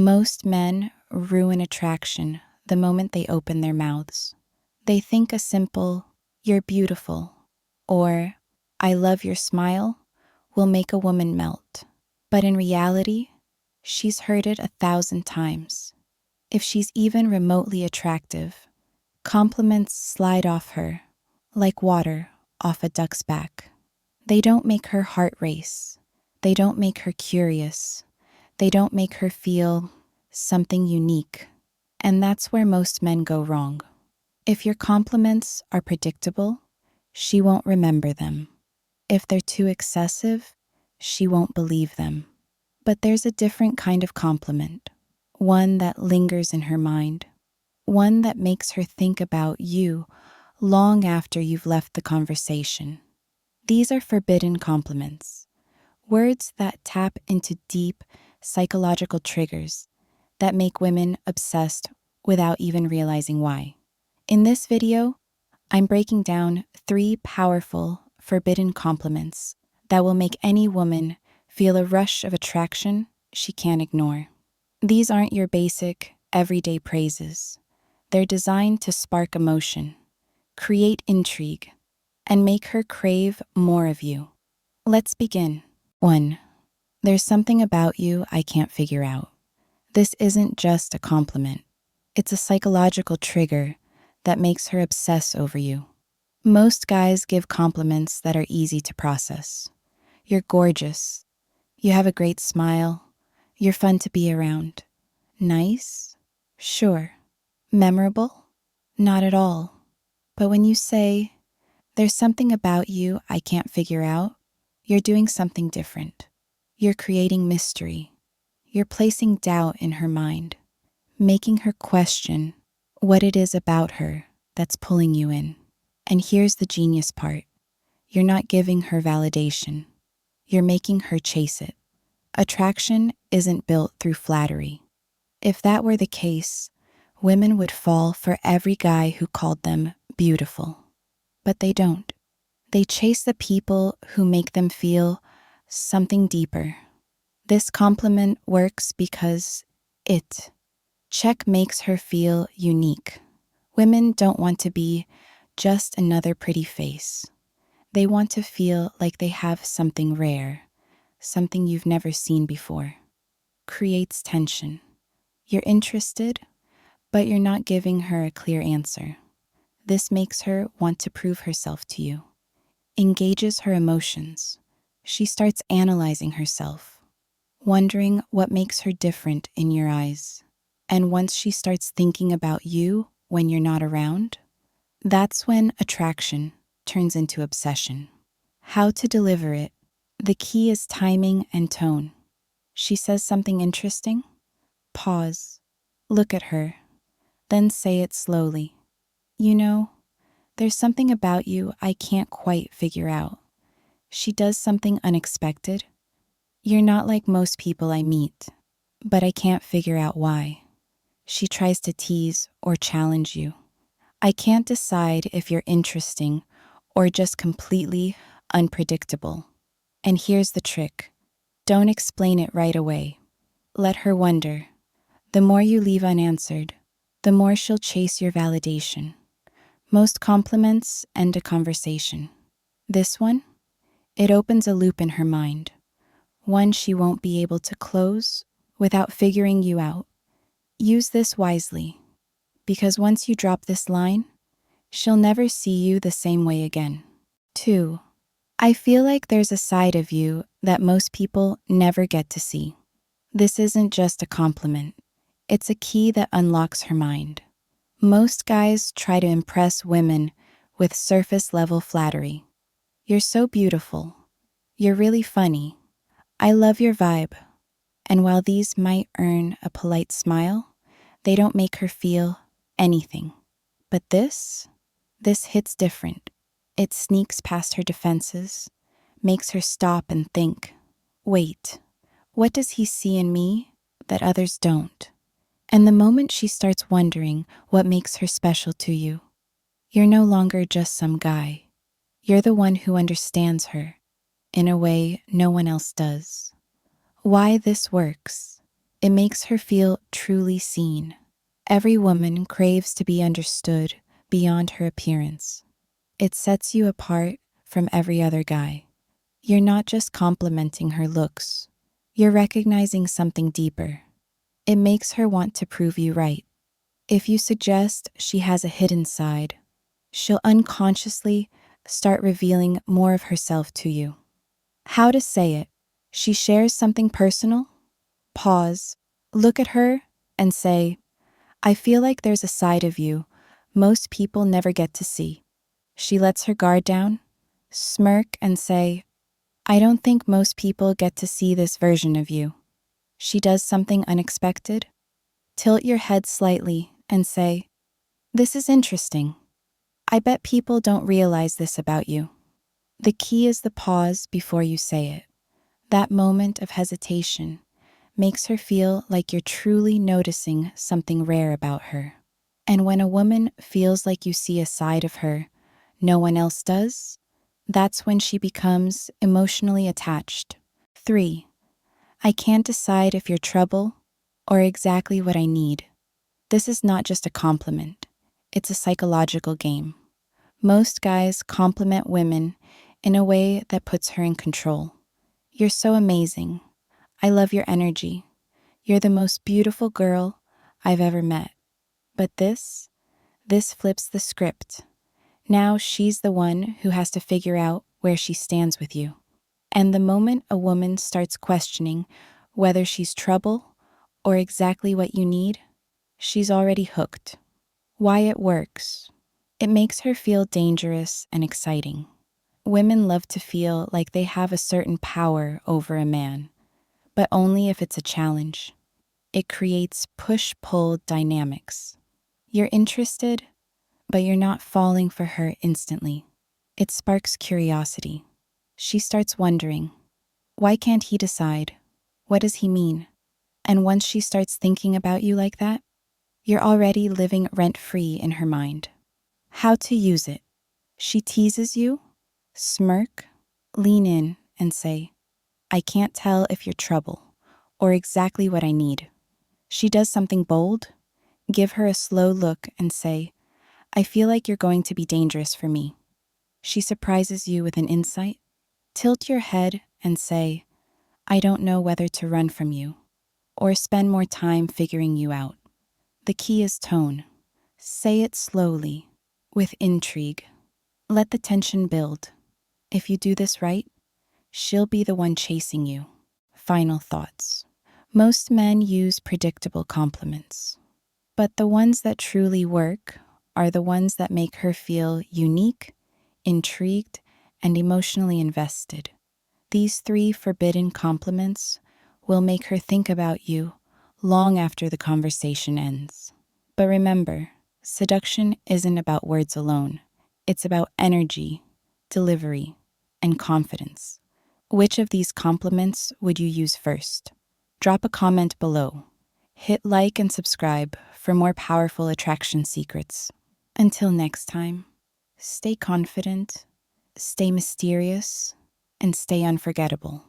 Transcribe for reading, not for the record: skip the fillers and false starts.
Most men ruin attraction the moment they open their mouths. They think a simple, "You're beautiful," or "I love your smile" will make a woman melt. But in reality, she's heard it 1,000 times. If she's even remotely attractive, compliments slide off her like water off a duck's back. They don't make her heart race. They don't make her curious. They don't make her feel something unique. And that's where most men go wrong. If your compliments are predictable, she won't remember them. If they're too excessive, she won't believe them. But there's a different kind of compliment, one that lingers in her mind, one that makes her think about you long after you've left the conversation. These are forbidden compliments, words that tap into deep psychological triggers that make women obsessed without even realizing why. In this video, I'm breaking down 3 powerful, forbidden compliments that will make any woman feel a rush of attraction she can't ignore. These aren't your basic, everyday praises. They're designed to spark emotion, create intrigue, and make her crave more of you. Let's begin. 1. There's something about you I can't figure out. This isn't just a compliment. It's a psychological trigger that makes her obsess over you. Most guys give compliments that are easy to process. You're gorgeous. You have a great smile. You're fun to be around. Nice? Sure. Memorable? Not at all. But when you say, "There's something about you I can't figure out," you're doing something different. You're creating mystery. You're placing doubt in her mind, making her question what it is about her that's pulling you in. And here's the genius part. You're not giving her validation. You're making her chase it. Attraction isn't built through flattery. If that were the case, women would fall for every guy who called them beautiful. But they don't. They chase the people who make them feel something deeper. This compliment works because it makes her feel unique. Women don't want to be just another pretty face. They want to feel like they have something rare, something you've never seen before. Creates tension. You're interested, but you're not giving her a clear answer. This makes her want to prove herself to you. Engages her emotions. She starts analyzing herself, wondering what makes her different in your eyes. And once she starts thinking about you when you're not around, that's when attraction turns into obsession. How to deliver it? The key is timing and tone. She says something interesting? Pause. Look at her. Then say it slowly. "You know, there's something about you I can't quite figure out." She does something unexpected. "You're not like most people I meet, but I can't figure out why." She tries to tease or challenge you. "I can't decide if you're interesting or just completely unpredictable." And here's the trick. Don't explain it right away. Let her wonder. The more you leave unanswered, the more she'll chase your validation. Most compliments end a conversation. This one, it opens a loop in her mind, one she won't be able to close without figuring you out. Use this wisely, because once you drop this line, she'll never see you the same way again. 2. I feel like there's a side of you that most people never get to see. This isn't just a compliment. It's a key that unlocks her mind. Most guys try to impress women with surface-level flattery. "You're so beautiful. You're really funny. I love your vibe." And while these might earn a polite smile, they don't make her feel anything. But this hits different. It sneaks past her defenses, makes her stop and think, "Wait, what does he see in me that others don't?" And the moment she starts wondering what makes her special to you, you're no longer just some guy. You're the one who understands her in a way no one else does. Why this works? It makes her feel truly seen. Every woman craves to be understood beyond her appearance. It sets you apart from every other guy. You're not just complimenting her looks, you're recognizing something deeper. It makes her want to prove you right. If you suggest she has a hidden side, she'll unconsciously start revealing more of herself to you. How to say it? She shares something personal? Pause, look at her, and say, I feel like there's a side of you most people never get to see. She lets her guard down, smirk, and say, I don't think most people get to see this version of you. She does something unexpected. Tilt your head slightly and say, this is interesting. I bet people don't realize this about you. The key is the pause before you say it. That moment of hesitation makes her feel like you're truly noticing something rare about her. And when a woman feels like you see a side of her no one else does, that's when she becomes emotionally attached. 3. I can't decide if you're trouble or exactly what I need. This is not just a compliment, it's a psychological game. Most guys compliment women in a way that puts her in control. You're so amazing. I love your energy. You're the most beautiful girl I've ever met. But this flips the script. Now she's the one who has to figure out where she stands with you. And the moment a woman starts questioning whether she's trouble or exactly what you need, she's already hooked. Why it works? It makes her feel dangerous and exciting. Women love to feel like they have a certain power over a man, but only if it's a challenge. It creates push-pull dynamics. You're interested, but you're not falling for her instantly. It sparks curiosity. She starts wondering, why can't he decide? What does he mean? And once she starts thinking about you like that, you're already living rent-free in her mind. How to use it. She teases you, smirk, lean in, and say, I can't tell if you're trouble or exactly what I need. She does something bold, give her a slow look and say, I feel like you're going to be dangerous for me. She surprises you with an insight. Tilt your head and say, I don't know whether to run from you or spend more time figuring you out. The key is tone. Say it slowly, with intrigue. Let the tension build. If you do this right, she'll be the one chasing you. Final thoughts. Most men use predictable compliments, but the ones that truly work are the ones that make her feel unique, intrigued, and emotionally invested. These 3 forbidden compliments will make her think about you long after the conversation ends. But remember, seduction isn't about words alone. It's about energy, delivery, and confidence. Which of these compliments would you use first? Drop a comment below. Hit like and subscribe for more powerful attraction secrets. Until next time, stay confident, stay mysterious, and stay unforgettable.